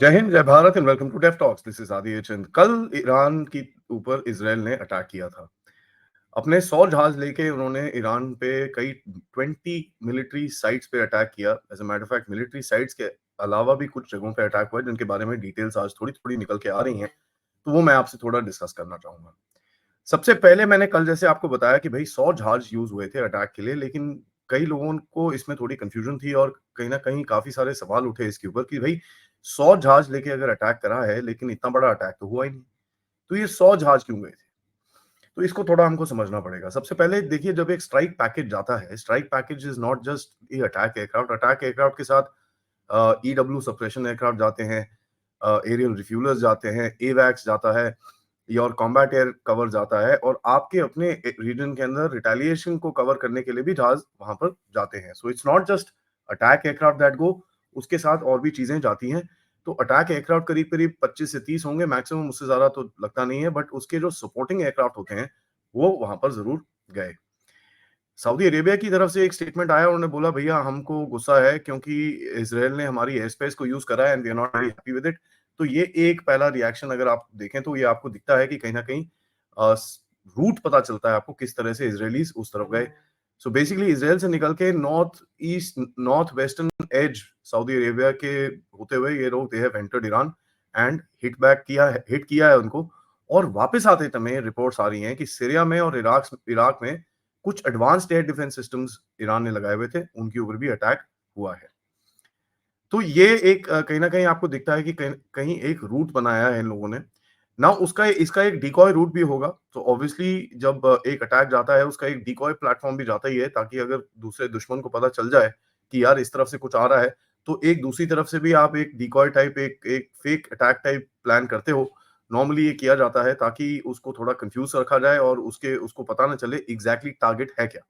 जय हिंद, जय Bharat and welcome to Deaf Talks. This is Aadi Chand. कल ईरान की ऊपर इसराइल ने अटैक किया था। अपने 100 जहाज लेके उन्होंने ईरान पे कई 20 मिलिट्री साइट्स पे अटैक किया। As a matter of fact military sites के अलावा भी कुछ जगहों पे अटैक हुआ है, जिनके बारे में डिटेल्स आज थोड़ी-थोड़ी निकल के आ रही हैं, तो वो मैं आपसे थोड़ा डिस्कस करना चाहूँगा। सबसे पहले मैंने कल जैसे आपको बताया कि भई 100 जहाज यूज़ हुए थे अटैक के लिए, लेकिन कई लोगों को इसमें थोड़ी कन्फ्यूजन थी और कहीं न कहीं काफ़ी सारे सवाल उठे इसके ऊपर कि भई 100 जहाज लेके अगर अटैक करा है, लेकिन इतना बड़ा अटैक तो हुआ ही नहीं। तो ये 100 जहाज क्यों गए थे? तो इसको थोड़ा हमको समझना पड़ेगा। सबसे पहले देखिए, जब एक स्ट्राइक पैकेज जाता है, strike package is not just a attack aircraft के साथ ईडब्ल्यू सप्रेशन एयरक्राफ्ट जाते हैं, एरियल रिफ्यूलर्स जाते हैं, एवैक्स जाता है, योर कॉम्बैट एयर कवर जाता है और आपके अपने रीजन के अंदर रिटेलिएशन को कवर करने के लिए भी जहाज वहां पर जाते हैं। So it's not just attack aircraft that go, उसके साथ और भी चीजें जाती हैं। तो अटैक एयरक्राफ्ट करीब करीब 25 से 30 होंगे मैक्सिमम, उससे ज्यादा तो लगता नहीं है, बट उसके जो सपोर्टिंग एयरक्राफ्ट होते हैं वो वहां पर जरूर गए। सऊदी अरेबिया की तरफ से एक स्टेटमेंट आया, उन्होंने बोला भैया हमको गुस्सा है क्योंकि इसराइल ने हमारी एयर स्पेस को यूज करा है and we are not very happy with it. तो ये एक पहला रिएक्शन अगर आप देखें तो ये आपको दिखता है कि कहीं ना कहीं रूट पता चलता है आपको किस तरह से इसराइलीज उस तरफ गए। सो बेसिकली इसराइल से निकल के north western edge Saudi Arabia के होते हुए ये लोग they have entered Iran and hit किया है उनको। और वापस आते समय रिपोर्ट्स आ रही हैं कि सीरिया में और इराक में कुछ advanced air defence systems Iran ने लगाए हुए थे, उनके ऊपर भी अटैक हुआ है। तो ये एक कहीं न कहीं आपको दिखता है कि कहीं कहीं एक रूट बनाया है इन लोगों ने। नाउ उसका इसका एक डिकॉय रूट भी होगा। तो ऑब्वियसली जब एक अटैक जाता है, उसका एक डिकॉय प्लेटफ़ॉर्म भी जाता ही है, ताकि अगर दूसरे दुश्मन को पता चल जाए कि यार इस तरफ से कुछ आ रहा है, तो एक दूसरी तरफ से भी आप एक डिकॉय टाइप एक एक फेक अटैक टाइप प्लान करते हो। नॉर्मली ये किया जाता है ताकि उसको थोड़ा कन्फ्यूज़ रखा जाए और उसको पता ना चले एग्ज़ैक्टली टारगेट है क्या।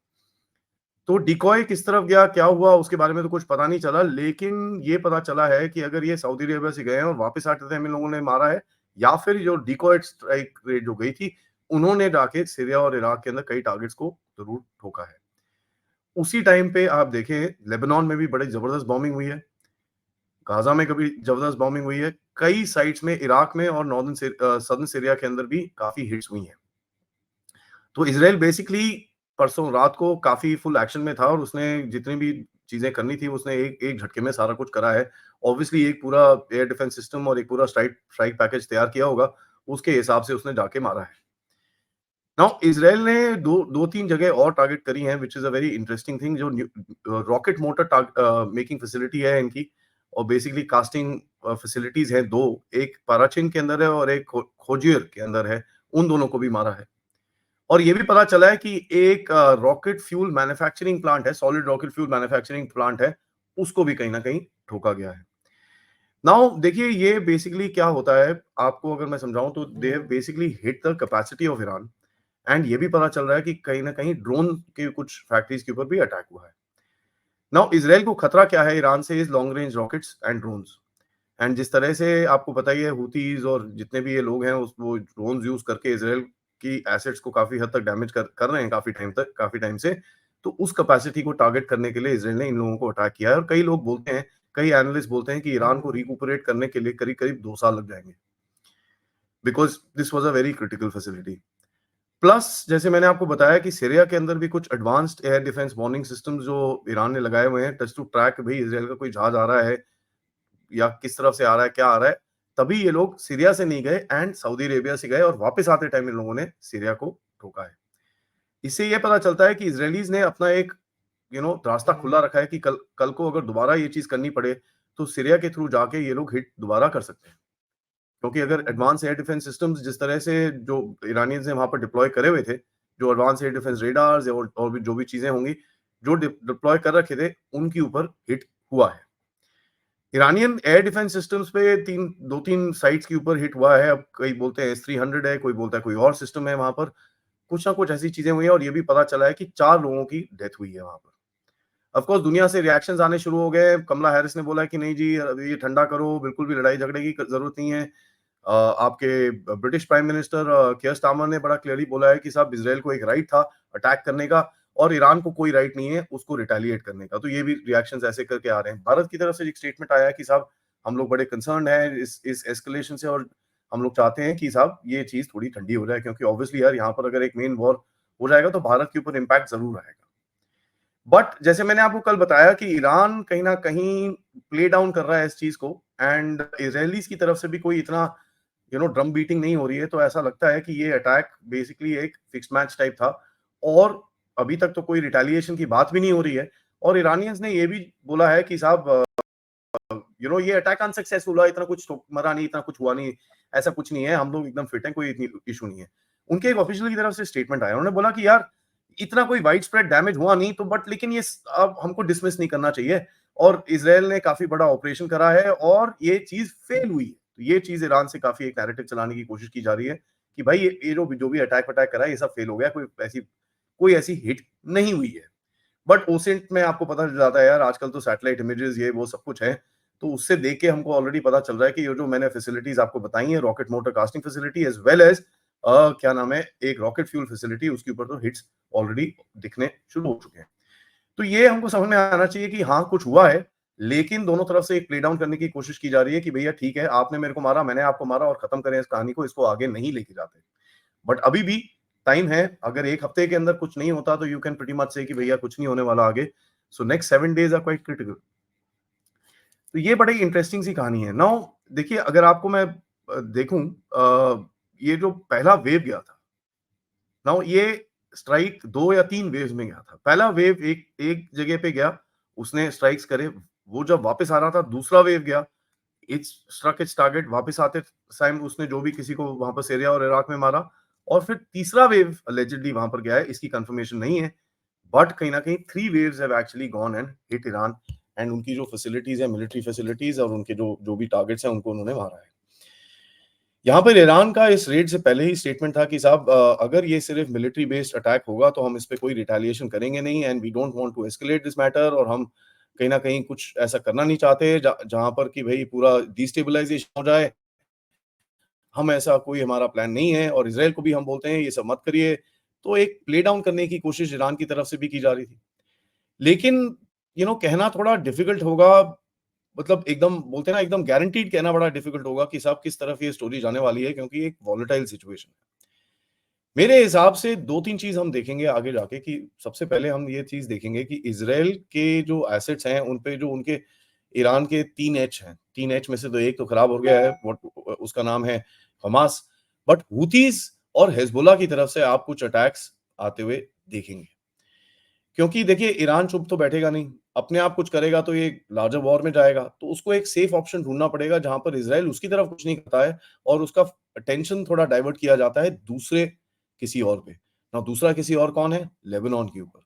तो डिकॉय किस तरफ गया, क्या हुआ, उसके बारे में तो कुछ पता नहीं चला, लेकिन ये पता चला है कि अगर ये सऊदी अरेबिया से गए हैं और वापस आते टाइम इन लोगों ने मारा है, या फिर जो डिकॉय स्ट्राइक रेट जो गई थी, उन्होंने जाके सीरिया और इराक के अंदर कई टारगेट्स को जरूर ठोका है। उसी टाइम पे आप देखें, लेबनान में भी बड़ी जबरदस्त बॉम्बिंग हुई है, गाजा में कभी जबरदस्त बॉम्बिंग हुई है, कई साइट्स में इराक में और सदर्न सीरिया के अंदर भी काफी हिट्स हुई हैं। तो इसराइल बेसिकली परसों रात को काफ़ी फुल एक्शन में था और उसने जितनी भी चीज़ें करनी थी, उसने एक एक झटके में सारा कुछ करा है। ऑब्वियसली एक पूरा एयर डिफेंस सिस्टम और एक पूरा स्ट्राइक स्ट्राइक पैकेज तैयार किया होगा, उसके हिसाब से उसने जाके मारा है। नाउ इसराइल ने 2-3 जगह और टारगेट करी हैं, which is a very interesting thing. जो रॉकेट मोटर मेकिंग फैसिलिटी है इनकी, और बेसिकली कास्टिंग फैसिलिटीज़ हैं 2, एक पाराचिन के अंदर है और एक खोजियर के अंदर है, उन दोनों को भी मारा है। और ये भी पता चला है कि एक रॉकेट फ्यूल मैन्युफैक्चरिंग प्लांट है, solid rocket fuel manufacturing plant है, उसको भी कहीं न कहीं ठोका गया है। नाउ देखिए, ये बेसिकली क्या होता है, आपको अगर मैं समझाऊँ तो they have basically hit the capacity of Iran. And ये भी पता चल रहा है कि कहीं न कहीं ड्रोन के कुछ फैक्ट्रीज़ के ऊपर भी अटैक हुआ है। नाउ इज़राइल को खतरा क्या है ईरान से, is long range rockets and drones. And जिस तरह से आपको पता ही है, हूथीज़ और जितने भी ये लोग हैं उस वो ड्रोन्स यूज़ करके इज़राइल की एसेट्स को काफ़ी हद तक डैमेज कर रहे हैं काफ़ी टाइम से। तो उस कैपेसिटी को टारगेट करने के लिए इज़राइल ने इन लोगों को अटैक किया है, और कई लोग बोलते हैं, कई एनालिस्ट बोलते हैं कि ईरान को रिकुपरेट करने के लिए करीब-करीब 2 साल लग जाएँगे, because this was a very critical facility. Plus जैसे मैंने आपको बताया कि सीरिया के अंदर भी कुछ advanced air defence warning systems जो ईरान ने लगाए हुए हैं, टच टू ट्रैक भई इज़राइल का कोई जहाज आ रहा है या किस तरफ से आ रहा है, क्या आ रहा है, तभी ये लोग सीरिया से नहीं गए एंड सऊदी अरेबिया से गए, और वापस आते टाइम इन लोगों ने सीरिया को ठोका है। इससे ये पता चलता है कि इजरायलीज ने अपना एक रास्ता खुला रखा है कि कल कल को अगर दोबारा ये चीज करनी पड़े, तो सीरिया के थ्रू जाके ये लोग हिट दोबारा कर सकते हैं। क्योंकि अगर एडवांस एयर डिफेंस सिस्टम्स जिस तरह से जो ईरानियंस ने वहां पर डिप्लॉय करे हुए थे, जो एडवांस एयर डिफेंस रेडार्स और भी जो भी चीजें होंगी जो डिप्लॉय कर रखे थे, उनके ऊपर हिट हुआ है। ईरानियन एयर डिफेंस सिस्टम्स पे 2-3 साइट्स के ऊपर हिट हुआ है। अब कई बोलते हैं S-300 है, कोई बोलता है कोई और सिस्टम है वहाँ पर। कुछ ना कुछ ऐसी चीज़ें हुई हैं, और ये भी पता चला है कि 4 लोगों की डेथ हुई है वहाँ पर। ऑफ कोर्स दुनिया से रिएक्शंस आने शुरू हो गए। कमला हैरिस ने बोला कि नहीं जी, ये ठंडा करो, बिल्कुल भी लड़ाई झगड़े की ज़रूरत नहीं है। आपके ब्रिटिश प्राइम मिनिस्टर कियर स्टारमर ने बड़ा क्लियरली बोला है कि साहब, इज़राइल को एक राइट था अटैक करने का, और ईरान को कोई राइट नहीं है उसको रिटेलिएट करने का। तो ये भी रिएक्शंस ऐसे करके आ रहे हैं। भारत की तरफ से एक स्टेटमेंट आया है कि साहब, हम लोग बड़े कंसर्न हैं इस एस्केलेशन से, और हम लोग चाहते हैं कि साहब ये चीज़ थोड़ी ठंडी हो जाए, क्योंकि ऑब्वियसली यार यहाँ पर अगर एक मेन वॉर हो जाएगा तो भारत के ऊपर इम्पैक्ट ज़रूर आएगा। बट जैसे मैंने आपको कल बताया कि ईरान कहीं न कहीं प्ले डाउन कर रहा है इस चीज़ को, एंड इज़राइलीज़ की तरफ से भी कोई इतना ड्रम बीटिंग नहीं हो रही है, तो ऐसा लगता है कि ये अटैक बेसिकली एक फिक्स्ड मैच टाइप था, और अभी तक तो कोई रिटेलिएशन की बात भी नहीं हो रही है। और ईरानियंस ने ये भी बोला है कि साहब ये अटैक अनसक्सेसफुल हुआ, इतना कुछ तो मरा नहीं, इतना कुछ हुआ नहीं, ऐसा कुछ नहीं है, हम लोग एकदम फिट हैं, कोई इतनी इश्यू नहीं है। उनके एक ऑफिशियल की तरफ से स्टेटमेंट आया, उन्होंने बोला कि यार इतना कोई वाइड स्प्रेड डैमेज हुआ नहीं, तो बट लेकिन ये अब हमको डिसमिस नहीं करना चाहिए, और इज़राइल ने काफी बड़ा ऑपरेशन करा है और ये चीज फेल हुई है। तो ये चीज ईरान से काफी एक नैरेटिव चलाने की कोशिश की जा रही है कि भाई ये जो भी अटैक अटैक करा है ये सब फेल हो गया, कोई ऐसी हिट नहीं हुई है। बट ओसेंट में आपको पता चल जाता है यार, आजकल तो सैटेलाइट इमेजेस ये वो सब कुछ है, तो उससे देख के हमको ऑलरेडी पता चल रहा है कि ये जो मैंने फैसिलिटीज आपको बताई है, rocket motor casting facility as well as क्या नाम है, एक रॉकेट फ्यूल फैसिलिटी, उसके ऊपर तो हिट्स ऑलरेडी दिखने शुरू हो चुके हैं। तो ये हमको समझ में आना चाहिए कि हाँ कुछ हुआ है, लेकिन दोनों तरफ से एक प्ले डाउन करने की कोशिश की जा रही है कि भैया ठीक है, आपने मेरे को मारा, मैंने आपको मारा, और खत्म करें इस कहानी को, इसको आगे नहीं लेके जाते। बट अभी भी टाइम है, अगर एक हफ्ते के अंदर कुछ नहीं होता तो यू कैन प्रीटी मच से कि भैया कुछ नहीं होने वाला आगे। So next 7 days are quite critical. तो ये बड़ी इंटरेस्टिंग सी कहानी है। नाउ देखिए, अगर आपको मैं देखूं, ये जो पहला वेव गया था, नाउ ये स्ट्राइक 2 या 3 वेव्स में गया था। पहला वेव एक एक जगह पे गया, उसने स्ट्राइक्स करे, वो जब वापस आ रहा था दूसरा वेव गया, इट्स स्ट्रक इट्स टारगेट, वापस आते टाइम उसने जो भी किसी को वहां पर सीरिया और इराक में मारा, और फिर तीसरा वेव अलेजिडली वहां पर गया है, इसकी कंफर्मेशन नहीं है, बट कहीं ना कहीं 3 waves have actually gone and hit Iran, and उनकी जो फैसिलिटीज है, मिलिट्री फैसिलिटीज, और उनके जो जो भी टारगेट्स हैं उनको उन्होंने मारा है। यहाँ पर ईरान का इस रेड से पहले ही स्टेटमेंट था कि साहब अगर ये सिर्फ मिलिट्री बेस्ड अटैक होगा तो हम इस पे कोई रिटेलिएशन करेंगे नहीं, and we don't want to escalate this matter, और हम कहीं ना कहीं कुछ ऐसा करना नहीं चाहते जहां पर कि भाई पूरा डिस्टेबलाइजेशन हो जाए। हम ऐसा कोई हमारा प्लान नहीं है, और इसराइल को भी हम बोलते हैं ये सब मत करिए। तो एक प्ले डाउन करने की कोशिश ईरान की तरफ से भी की जा रही थी, लेकिन कहना थोड़ा डिफिकल्ट होगा, मतलब एकदम बोलते हैं ना, एकदम गारंटीड कहना बड़ा डिफिकल्ट होगा कि साहब किस तरफ ये स्टोरी जाने वाली है, क्योंकि एक वॉलेटाइल सिचुएशन है। मेरे हिसाब से 2-3 चीज हम देखेंगे आगे जाके, कि सबसे पहले हम ये चीज देखेंगे कि इसराइल के जो एसेट्स हैं उन पे जो उनके ईरान के 3 H हैं, 3 H में से तो एक तो खराब हो गया है, उसका नाम है हमास, बट हुतीज और हिजबुल्लाह की तरफ से आप कुछ अटैक्स आते हुए देखेंगे। क्योंकि देखिए, ईरान चुप तो बैठेगा नहीं, अपने आप कुछ करेगा तो ये लार्जर वॉर में जाएगा, तो उसको एक सेफ ऑप्शन ढूंढना पड़ेगा जहां पर इसराइल उसकी तरफ कुछ नहीं करता है, और उसका अटेंशन थोड़ा डाइवर्ट किया जाता है दूसरे किसी और पे। ना दूसरा किसी और कौन है? लेबनान के ऊपर।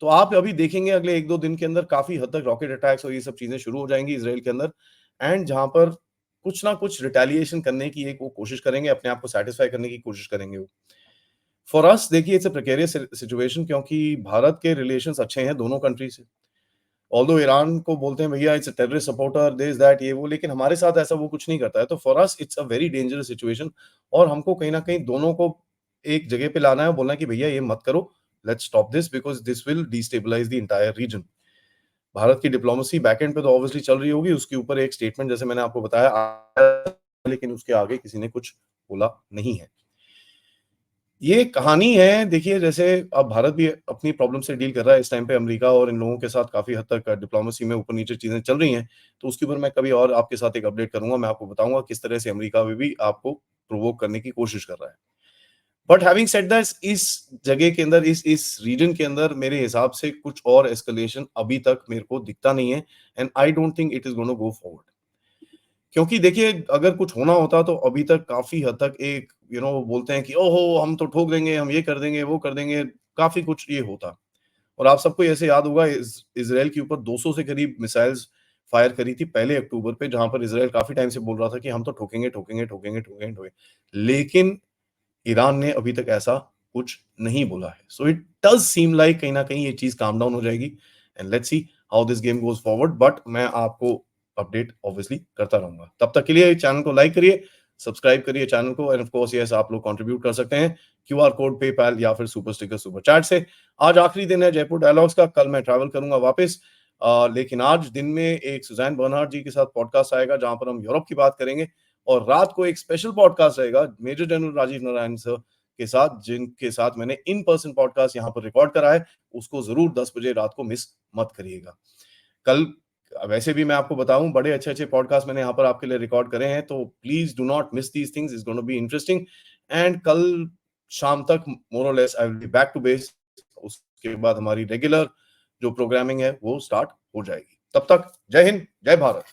तो आप अभी देखेंगे अगले 1-2 दिन के अंदर काफी हद तक रॉकेट अटैक्स और ये सब चीजें शुरू हो जाएंगी इसराइल के अंदर, एंड जहां पर कुछ ना कुछ रिटेलिएशन करने की एक वो कोशिश करेंगे, अपने आप को सेटिस्फाई करने की कोशिश करेंगे वो। फॉर अस देखिए, इट्स अ प्रिकेरियस सिचुएशन, क्योंकि भारत के रिलेशंस अच्छे हैं दोनों कंट्री से। ऑल्दो ईरान को बोलते हैं भैया it's a terrorist supporter, this that ये वो, लेकिन हमारे साथ ऐसा वो कुछ नहीं करता है। तो for us it's a very dangerous situation, और हमको कहीं ना कहीं दोनों को एक जगह पे लाना है और बोलना है कि भैया ये मत करो, let's stop this because this will destabilize the entire region. Bharat की डिप्लोमेसी बैकएंड पे तो ऑब्वियसली चल रही होगी, उसके ऊपर एक स्टेटमेंट जैसे मैंने आपको बताया लेकिन उसके आगे किसी ने कुछ बोला नहीं है। ये कहानी है, देखिए जैसे अब भारत भी अपनी प्रॉब्लम से डील कर रहा है इस टाइम पे, अमेरिका और इन लोगों के साथ काफी हद तक डिप्लोमेसी में ऊपर नीचे चीजें चल रही हैं, तो उसके ऊपर मैं कभी और आपके साथ एक अपडेट करूंगा, मैं आपको बताऊंगा किस तरह से अमेरिका भी आपको प्रोवोक करने की कोशिश कर रहा है। बट हैविंग सेड दैट, इस जगह के अंदर, इस रीजन के अंदर मेरे हिसाब से कुछ और एस्केलेशन अभी तक मेरे को दिखता नहीं है, and I don't think it is gonna go forward. क्योंकि देखिए, अगर कुछ होना होता तो अभी तक काफी हद तक एक वो बोलते हैं कि ओहो हम तो ठोक देंगे, हम ये कर देंगे, वो कर देंगे, काफी कुछ ये होता। और आप सबको ऐसे याद होगा, इसराइल के ऊपर 200 से करीब मिसाइल्स फायर करी थी पहले अक्टूबर पे, जहां पर इसराइल काफी टाइम से बोल रहा था कि हम तो ठोकेंगे ठोकेंगे ठोकेंगे ठोकेंगे ठोकेंगे, लेकिन ईरान ने अभी तक ऐसा कुछ नहीं बोला है। So it does seem like कहीं ना कहीं ये चीज काम डाउन हो जाएगी, and let's see how this game goes forward. But मैं आपको अपडेट ऑब्वियसली करता रहूंगा। तब तक के लिए चैनल को लाइक करिए, सब्सक्राइब करिए चैनल को, एंड ऑफ कोर्स यस, आप लोग कंट्रीब्यूट कर सकते हैं क्यूआर कोड, पेपैल या फिर सुपर स्टिकर, सुपर चैट से। आज आखिरी दिन है जयपुर डायलॉग्स का, कल मैं ट्रैवल करूंगा वापस। लेकिन आज दिन में एक सुज़ैन बर्नार्ड जी के साथ पॉडकास्ट आएगा जहाँ पर हम यूरोप की बात करेंगे और रात को एक स्पेशल पॉडकास्ट रहेगा major general Rajiv Narayan sir के साथ, जिनके साथ मैंने इन पर्सन पॉडकास्ट यहाँ पर रिकॉर्ड करा है। उसको ज़रूर 10 बजे रात को मिस मत करिएगा। कल वैसे भी मैं आपको बताऊँ बड़े अच्छे-अच्छे पॉडकास्ट मैंने यहाँ पर आपके लिए रिकॉर्ड करे हैं, तो please do not miss these things, it's gonna be interesting and कल शाम तक मोर और less I will be back to base. उसके बाद हमारी रेगुलर जो प्रोग्रामिंग है वो स्टार्ट हो जाएगी। तब तक जय हिंद, जय भारत।